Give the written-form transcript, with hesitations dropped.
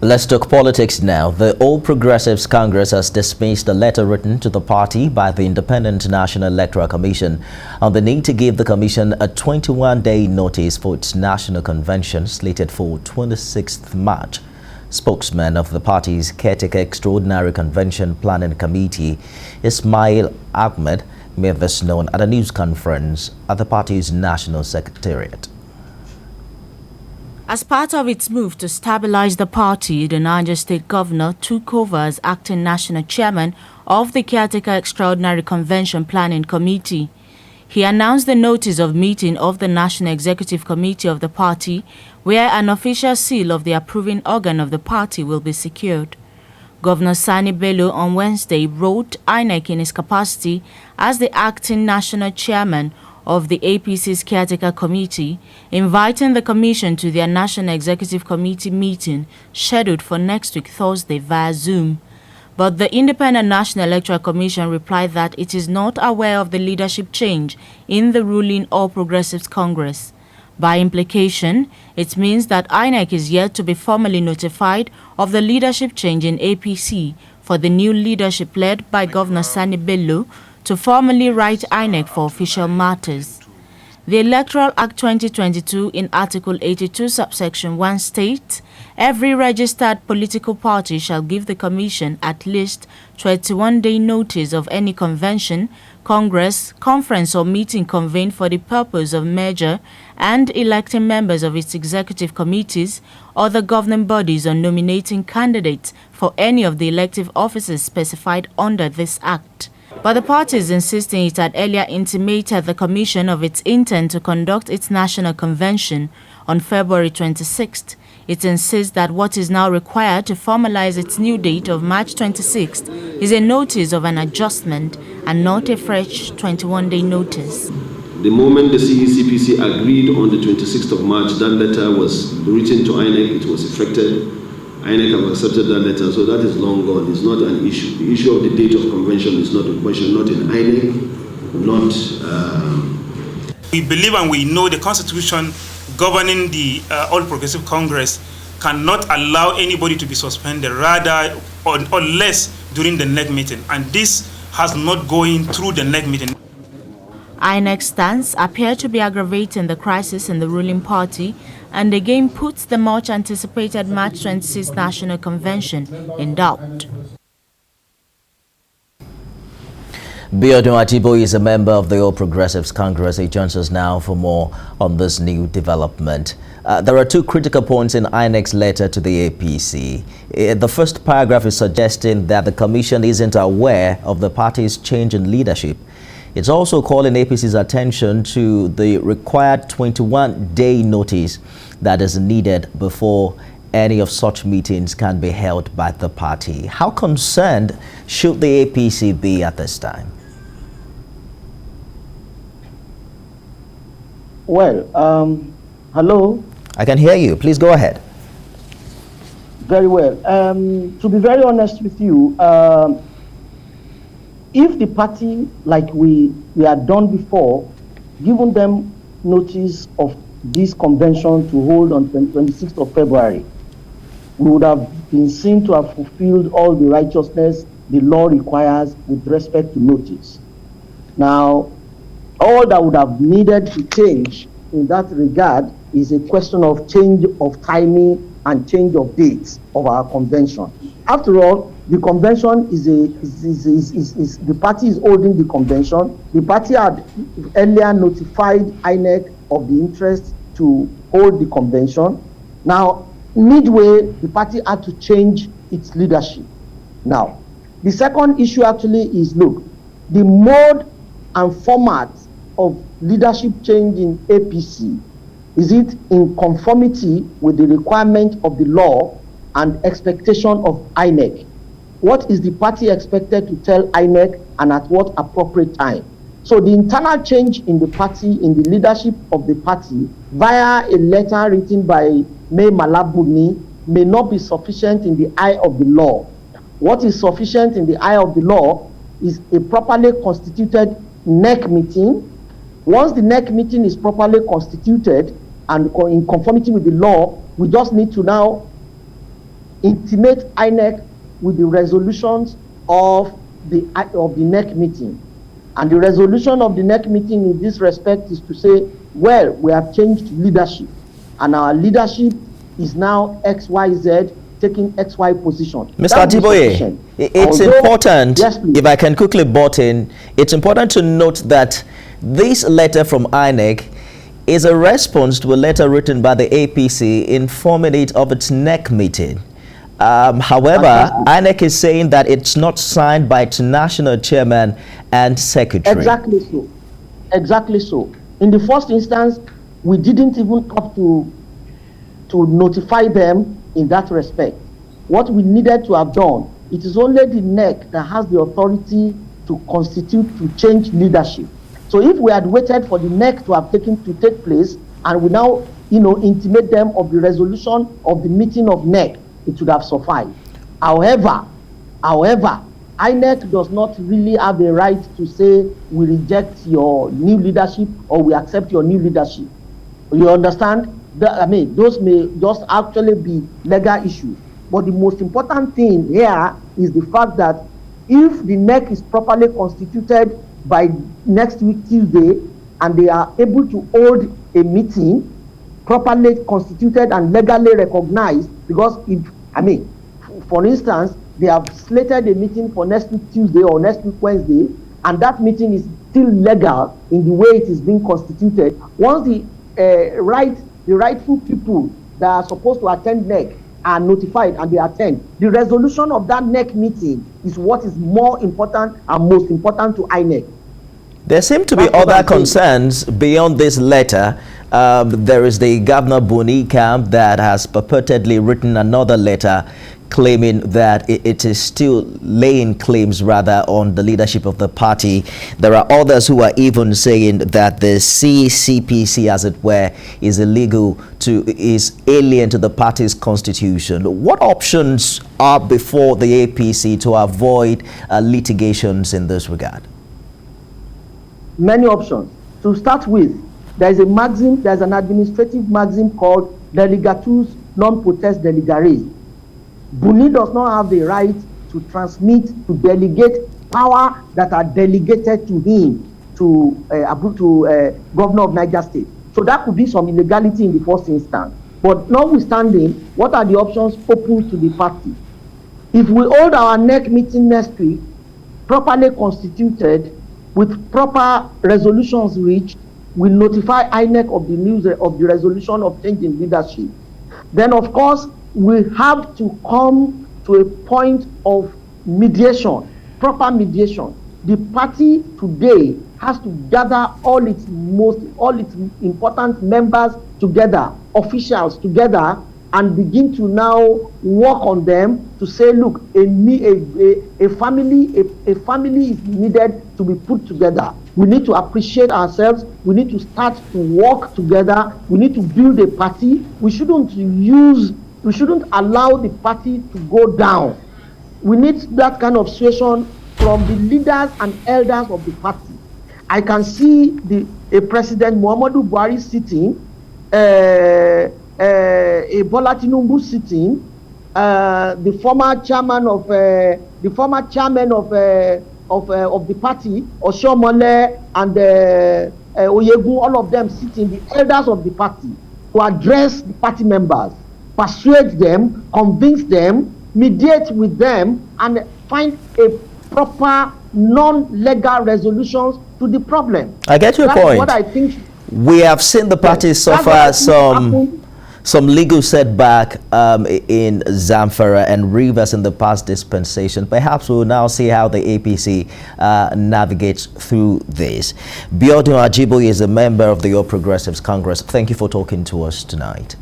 Let's talk politics now. The All Progressives Congress has dismissed a letter written to the party by the Independent National Electoral Commission on the need to give the commission a 21-day notice for its national convention slated for 26th March. Spokesman of the party's Caretaker Extraordinary Convention Planning Committee, Ismail Ahmed, made this known at a news conference at the party's National Secretariat. As part of its move to stabilize the party, the Niger State Governor took over as acting national chairman of the Caretaker Extraordinary Convention Planning Committee. He announced the notice of meeting of the National Executive Committee of the party, where an official seal of the approving organ of the party will be secured. Governor Sani Bello on Wednesday wrote Inec in his capacity as the acting national chairman of the APC's Caretaker Committee, inviting the Commission to their National Executive Committee meeting scheduled for next week Thursday via Zoom. But the Independent National Electoral Commission replied that it is not aware of the leadership change in the ruling All Progressives Congress. By implication, it means that Inec is yet to be formally notified of the leadership change in APC for the new leadership led by Governor Sani Bello to formally write Inec for official matters. The Electoral Act 2022 in Article 82 subsection 1 states, every registered political party shall give the Commission at least 21-day notice of any convention, congress, conference or meeting convened for the purpose of merger and electing members of its executive committees or the governing bodies or nominating candidates for any of the elective offices specified under this Act. But the party is insisting it had earlier intimated the Commission of its intent to conduct its national convention on February 26th. It insists that what is now required to formalize its new date of March 26th is a notice of an adjustment and not a fresh 21-day notice. The moment the CECPC agreed on the 26th of March, that letter was written to Inec, it was effected. Inec have accepted that letter, so that is long gone. It's not an issue. The issue of the date of convention is not a question, not in Inec, not... We believe and we know the Constitution governing the All Progressive Congress cannot allow anybody to be suspended, rather or less during the NEC meeting. And this has not going through the NEC meeting. Inec's stance appear to be aggravating the crisis in the ruling party and again puts the much anticipated March 26th National Convention in doubt. Biodun Atibo is a member of the All Progressives Congress. He joins us now for more on this new development. There are two critical points in Inec's letter to the APC. The first paragraph is suggesting that the Commission isn't aware of the party's change in leadership. It's also calling APC's attention to the required 21-day notice that is needed before any of such meetings can be held by the party. How concerned should the APC be at this time? Well, hello? I can hear you. Please go ahead. Very well. To be very honest with you, if the party, like we had done before, given them notice of this convention to hold on 26th of February, we would have been seen to have fulfilled all the righteousness the law requires with respect to notice. Now, all that would have needed to change in that regard is a question of change of timing and change of dates of our convention. After all, the convention the party is holding the convention. The party had earlier notified INEC of the interest to hold the convention. Now, midway, the party had to change its leadership. Now, the second issue actually is, look, the mode and format of leadership change in APC, is it in conformity with the requirement of the law and expectation of INEC? What is the party expected to tell INEC and at what appropriate time? So the internal change in the party, in the leadership of the party, via a letter written by May Malabuni, may not be sufficient in the eye of the law. What is sufficient in the eye of the law is a properly constituted NEC meeting. Once the NEC meeting is properly constituted and in conformity with the law, we just need to now intimate INEC with the resolutions of the NEC meeting. And the resolution of the NEC meeting in this respect is to say, well, we have changed leadership, and our leadership is now XYZ taking XY position. Mr. Ajiboye, it's important, yes, if I can quickly butt in, it's important to note that this letter from INEC is a response to a letter written by the APC informing it of its NEC meeting. However, INEC is saying that it's not signed by its national chairman and secretary. Exactly so. Exactly so. In the first instance, we didn't even have to notify them in that respect. What we needed to have done, it is only the NEC that has the authority to constitute, to change leadership. So if we had waited for the NEC to have to take place, and we now, intimate them of the resolution of the meeting of NEC, it would have sufficed. However, INEC does not really have a right to say we reject your new leadership or we accept your new leadership. You understand? Those may just actually be legal issues. But the most important thing here is the fact that if the NEC is properly constituted by next week Tuesday, and they are able to hold a meeting properly constituted and legally recognized, because for instance, they have slated a meeting for next week Tuesday or next week Wednesday, and that meeting is still legal in the way it is being constituted. Once the rightful people that are supposed to attend NEC are notified and they attend, the resolution of that NEC meeting is what is more important and most important to INEC. There seem to be other concerns beyond this letter. There is the Governor Buni camp that has purportedly written another letter claiming that it is still laying claims rather on the leadership of the party. There are others who are even saying that the CECPC, as it were, is illegal, is alien to the party's constitution. What options are before the APC to avoid litigations in this regard? Many options. To start with, there's an administrative maxim called delegatus non potest delegare. Buni does not have the right to transmit, to delegate power that are delegated to him, to Governor of Niger State. So that could be some illegality in the first instance. But notwithstanding, what are the options open to the party? If we hold our NEC meeting next week, properly constituted, with proper resolutions reached, we notify INEC of the news of the resolution of changing leadership. Then, of course, we have to come to a point of mediation, proper mediation. The party today has to gather all its important members together, officials together, and begin to now work on them to say, look, a family is needed to be put together. We need to appreciate ourselves. We need to start to work together. We need to build a party. We shouldn't allow the party to go down. We need that kind of situation from the leaders and elders of the party. I can see a President Muhammadu Buhari sitting, a Bola Tinubu sitting, the former chairman of the party, Oshomole and Oyegun, all of them sitting, the elders of the party, to address the party members, persuade them, convince them, mediate with them, and find a proper non-legal resolutions to the problem. I get your point. What I think. We have seen the party suffer some legal setback in Zamfara and Rivers in the past dispensation. Perhaps we'll now see how the APC navigates through this. Biodun Ajiboye is a member of the All Progressives Congress. Thank you for talking to us tonight.